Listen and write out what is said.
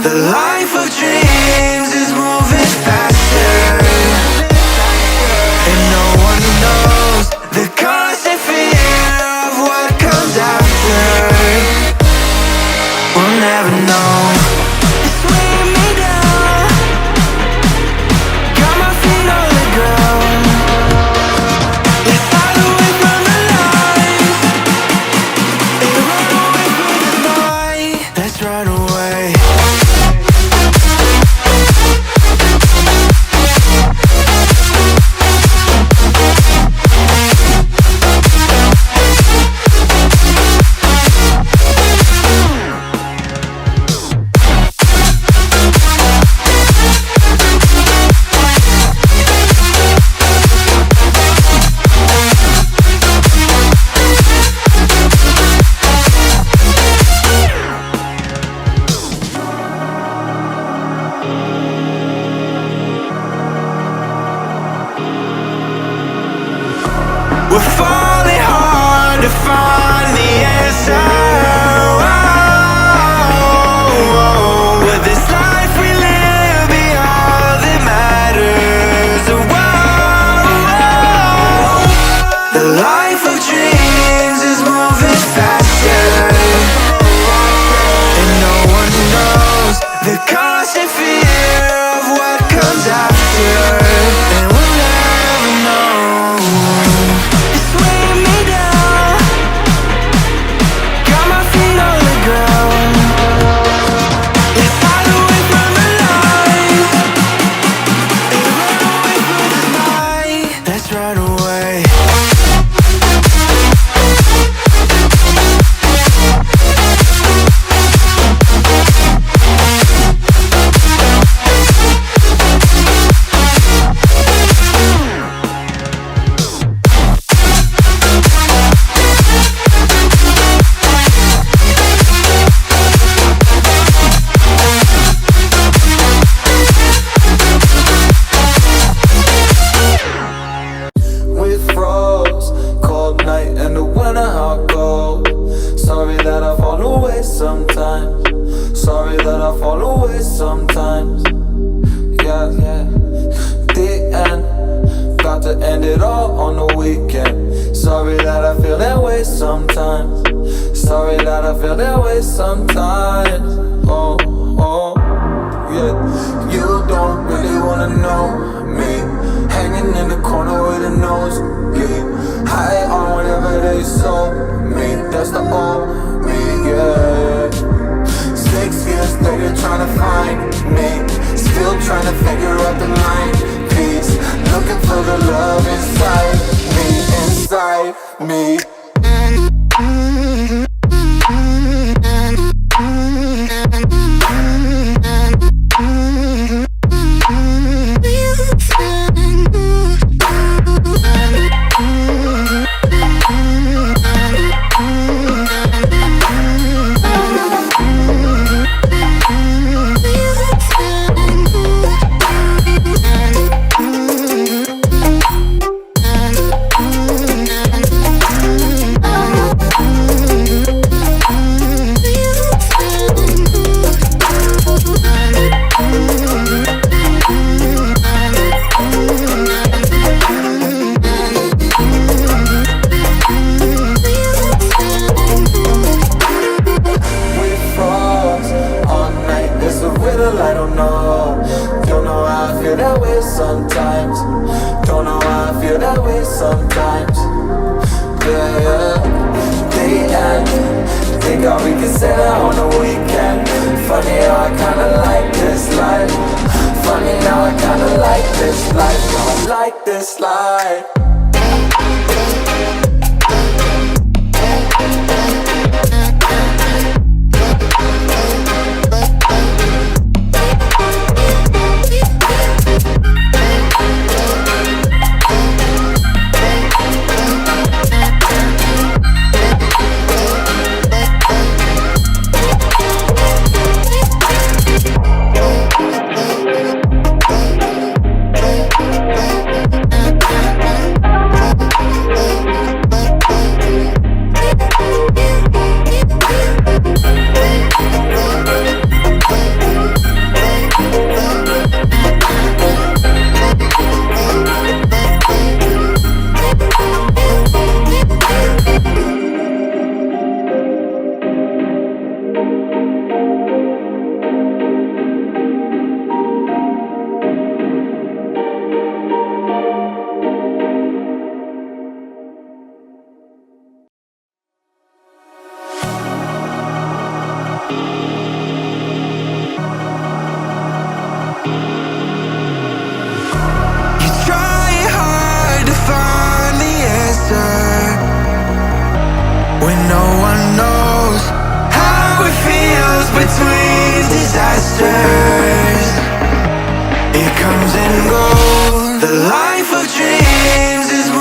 The life of dreams is moving faster, and no one knows the constant fear of what comes after. We'll never know. It's weighing me down, got my feet on the ground. Let's hide away from the lights and run away from the night. Let's run away. We're falling hard to find the answer. With this life we live, be all that matters. The life of dreams is moving faster, and no one knows the constant fear of what comes after. And we'll never know. Sorry that I fall away sometimes. Sorry that I fall away sometimes. Yeah, yeah. The end. Got to end it all on the weekend. Sorry that I feel that way sometimes. Sorry that I feel that way sometimes. Oh, oh, yeah. You don't really wanna know me. Hanging in the corner with a nosebleed. High on whatever they sold me. That's the old me, yeah. 6 years later trying to find me. Still trying to figure out the line piece. Looking for the love inside me, inside me. I don't know how I feel that way sometimes. Don't know how I feel that way sometimes. Yeah, yeah. The end. Think all we can say that on the weekend. Funny how I kinda like this life. Funny how I kinda like this life. Don't like this life. comes and goes. The life of dreams is